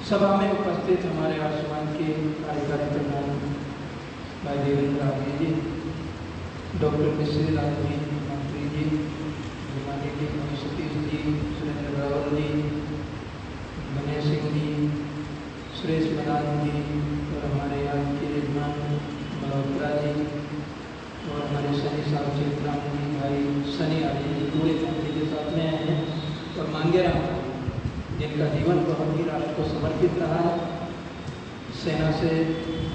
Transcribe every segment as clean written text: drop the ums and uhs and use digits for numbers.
सभा में उपस्थित हमारे आसमान के कार्यकारी प्रधान भाई देवेंद्र आगे जी, डॉक्टर मिश्री लाल जी, मंत्री जी, जुमानी जी, सतीश जी, सुरेंद्र रावल जी, गणेश सिंह जी, सुरेश मदान जी और हमारे यहाँ के यजमान मल्होत्रा जी और हमारे सनी साहब चेतराम जी, भाई सनी आदि जी पूरे फैमिली के साथ में आए हैं। और मांगेराम जिनका जीवन बहुत ही राष्ट्र को समर्पित रहा है, सेना से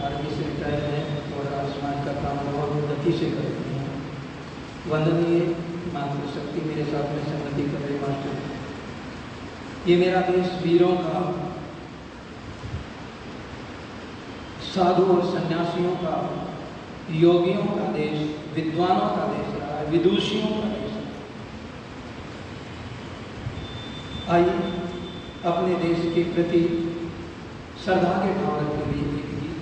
आर्मी से रिटायर हैं और आसमान का काम बहुत गति से करते हैं। वंदनीय मातृशक्ति मेरे साथ में संगति कर रहे मास्टर। ये मेरा देश वीरों का, साधु और सन्यासियों का, योगियों का देश, विद्वानों का देश रहा है, विदुषियों का देश है। आइए अपने देश के प्रति श्रद्धा के भाव के लिए एक गीत।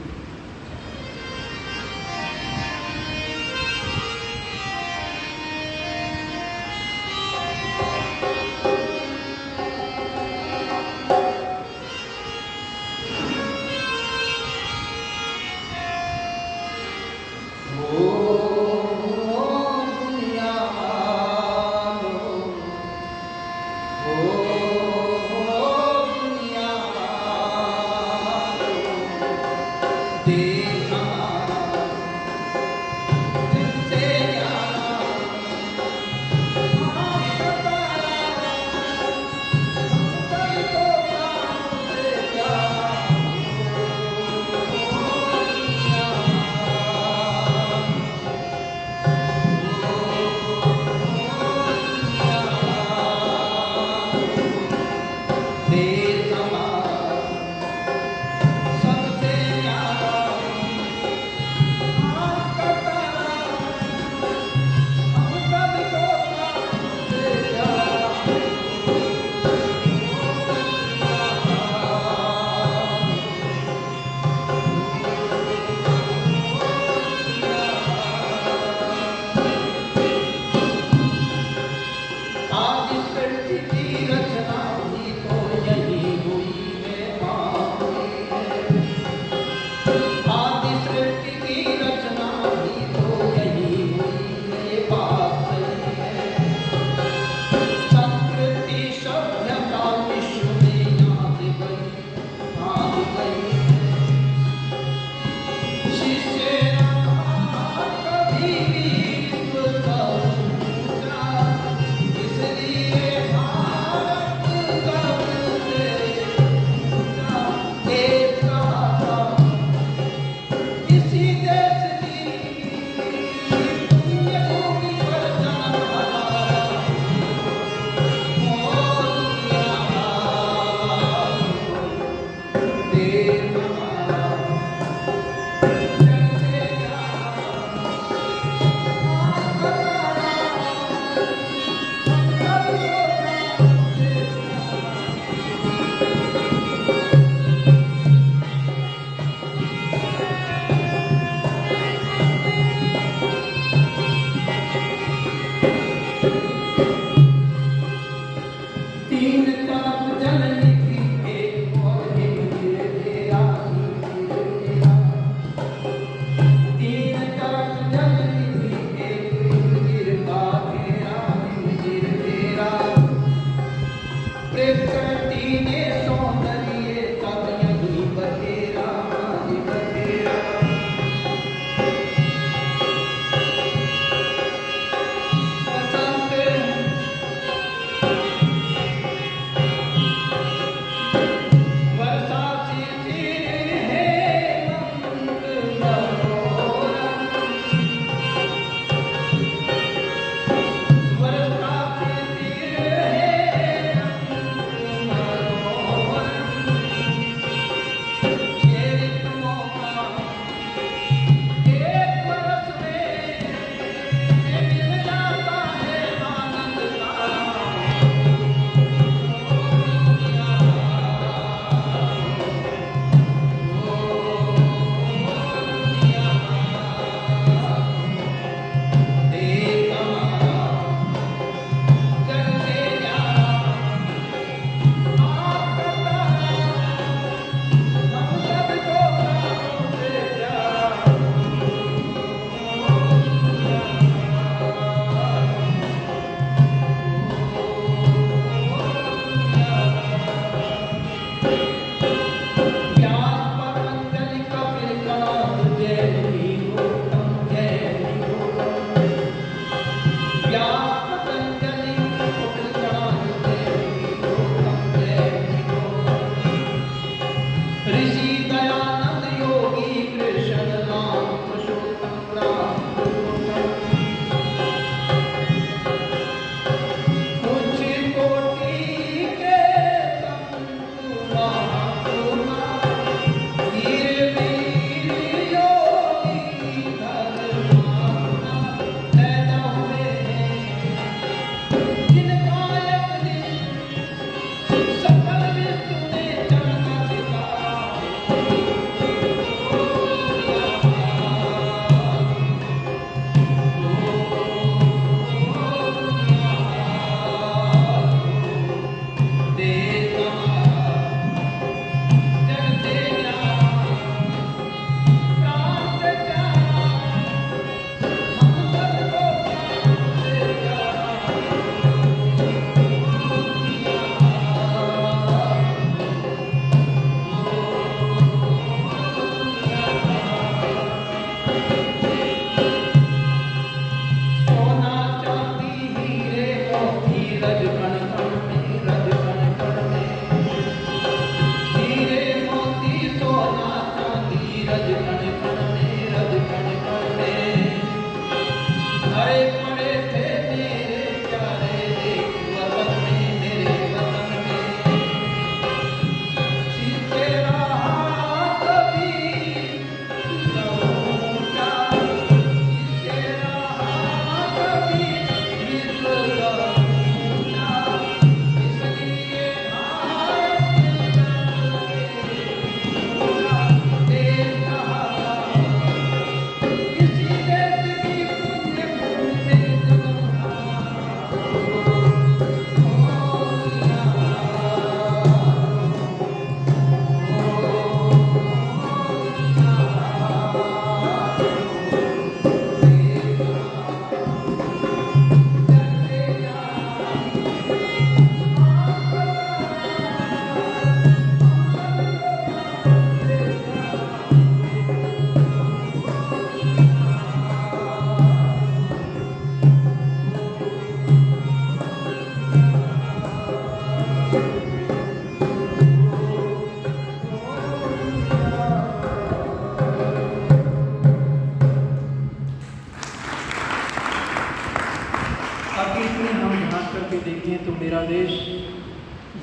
तो मेरा देश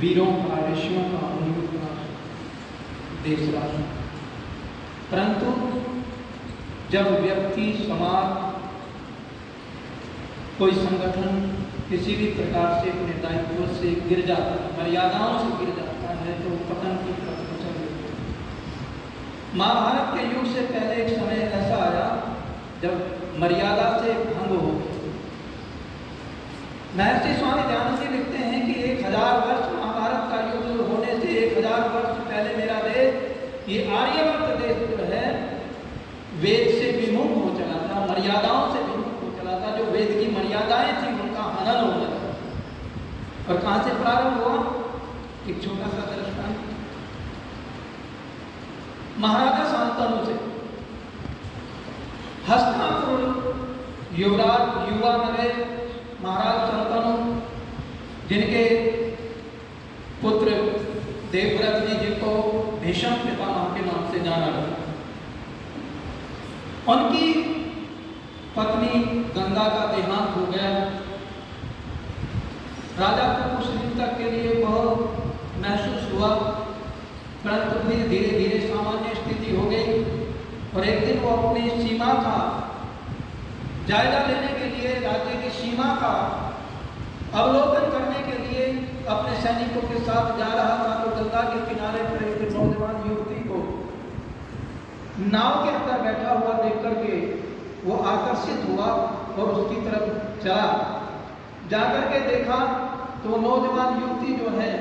वीरों का, ऋषियों का, मुनियों का देश रहा। परंतु जब व्यक्ति, समाज, कोई संगठन किसी भी प्रकार से अपने दायित्व से गिर जाता है, मर्यादाओं से गिर जाता है, तो पतन की तरफ चल जाता है। महाभारत के युग से पहले एक समय ऐसा आया जब मर्यादा से भंग हो गई। महर्षि स्वामी दयानंद जी लिखते हैं कि 1000 वर्ष महाभारत का युद्ध होने से 1000 वर्ष पहले मेरा देश, ये आर्यवर्त देश जो है, वेद से विमुख हो चला था, मर्यादाओं से विमुख हो चला था। जो वेद की मर्यादाएं थी उनका हनन हो गया। और कहां से प्रारंभ हुआ? एक छोटा सा दृष्टांत, महाराजा शांतनु से। हस्तिनापुर युवराज, युवा नरेश महाराज शांतनु, जिनके पुत्र देवव्रत जी, जिनको भीष्म पितामह के नाम से जाना जाता, उनकी पत्नी गंगा का देहांत हो गया। राजा को कुछ दिन तक के लिए बहुत महसूस हुआ, परंतु फिर धीरे धीरे सामान्य स्थिति हो गई। और एक दिन वो अपनी सीमा का जायजा लेने के लिए, राज्य की सीमा का अवलोकन करने के लिए अपने सैनिकों के साथ जा रहा था। तो गंगा के किनारे पर एक नौजवान युवती को नाव के अंदर बैठा हुआ देख करके वो आकर्षित हुआ और उसकी तरफ चला। जाकर के देखा तो नौजवान युवती जो है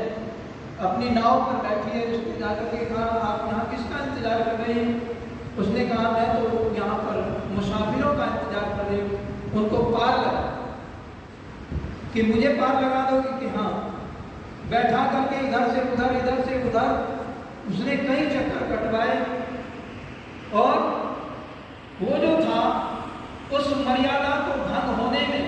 अपनी नाव पर बैठी है। उसने जाकर के कहा, आप यहाँ किसका इंतजार कर रहे हैं? उसने कहा, मैं तो यहाँ पर मुसाफिरों का इंतजार कर रही हूँ, उनको पार लगा कि मुझे पार लगा दोगे कि हाँ। बैठा करके इधर से उधर, इधर से उधर उसने कई चक्कर कटवाए और वो जो था उस मर्यादा को भंग होने में,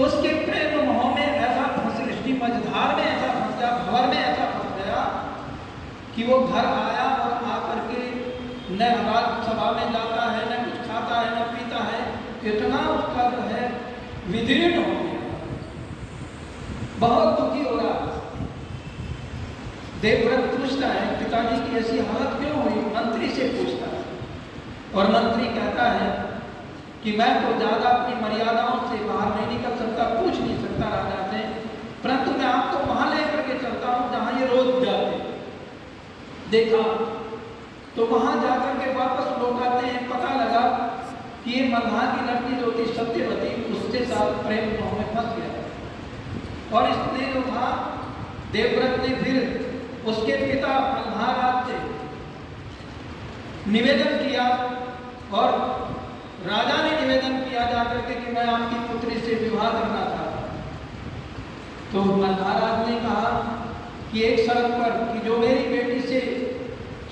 उसके प्रेम मोह में ऐसा फंस, इसकी मझधार में ऐसा फंस गया, भंवर में ऐसा फंस गया कि वो घर आया और आकर के न राज सभा में जाता है, न कुछ खाता है, न पीता है। इतना उसका जो है विदीर्ण हो गया, बहुत दुखी हो रहा। देवव्रत पूछता है, पिताजी की ऐसी हालत क्यों हुई? मंत्री से पूछता है और मंत्री कहता है कि मैं तो ज्यादा अपनी मर्यादाओं से बाहर नहीं निकल सकता, पूछ नहीं सकता राजा से, परंतु मैं आपको वहां लेकर के चलता हूं जहां ये रोज जाते। देखा तो वहां जाकर के वापस लौट आते हैं, पता लगा कि ये मल्हार की लड़की जो थी सत्यवती, उसके साथ प्रेम में फंस गया। और इसने जो था देवव्रत ने फिर उसके पिता मल्हार से निवेदन किया और राजा ने निवेदन किया जाकर के कि मैं आपकी पुत्री से विवाह करना चाहता। तो मल्हार ने कहा कि एक शर्त पर कि जो मेरी बेटी से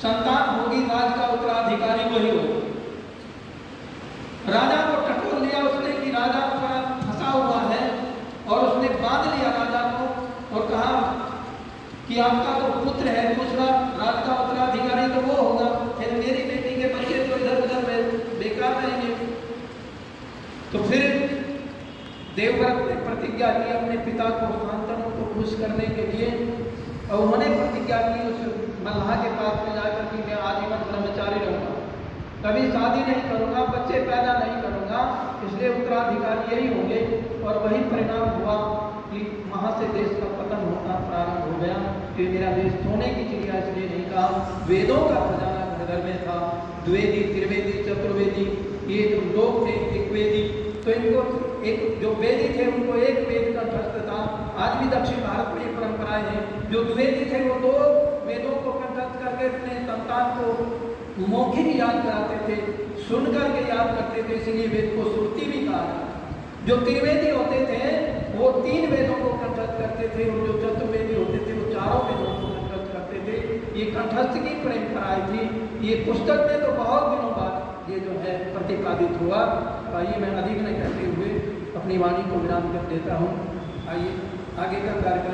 संतान होगी, राज का उत्तराधिकारी वही होगा। राजा को टटोल लिया उसने कि राजा का फंसा हुआ है, और उसने बांध लिया राजा को और कहा कि आपका तो पुत्र है, दूसरा राज का उत्तराधिकारी तो वो होगा, फिर मेरी बेटी के बच्चे तो इधर उधर बेकार रहेंगे। तो फिर देवव्रत ने प्रतिज्ञा की अपने पिता को, शांतनु को खुश करने के लिए, और उन्होंने प्रतिज्ञा की उस मल्हार के पास में जाकर कि मैं आजीवन ब्रह्मचारी रहूंगा, कभी शादी नहीं करूंगा, बच्चे पैदा नहीं करूंगा, इसलिए उत्तराधिकारी यही होंगे। और वही परिणाम हुआ कि वहां से देश का पतन होना प्रारंभ हो गया। कि मेरा देश सोने की चिड़िया इसलिए नहीं कहा, वेदों का खजाना घर में था। द्विवेदी, त्रिवेदी, चतुर्वेदी, ये जो लोग थे ऋग्वेदी, तो इनको एक जो वेदी थे उनको एक वेद का कंठस्थ था। आज भी दक्षिण भारत में ये परंपराएं हैं। जो द्विवेदी थे वो 2 वेदों को कंठस्थ करके अपने संतान को मौखिक याद कराते थे, सुन करके याद करते थे, इसलिए वेद को श्रुति भी कहा। जो त्रिवेदी होते थे वो 3 वेदों को कंठस्थ करते थे, और जो चतुर्वेदी होते थे वो 4 वेदों को कंठस्थ करते थे। ये कंठस्थ की परंपराएं थी। ये पुस्तक में तो बहुत दिनों बाद ये जो है प्रतिपादित हुआ। आइए मैं अधिक न कहते हुए अपनी वाणी को विराम कर देता हूँ। आइए आगे का कार्यक्रम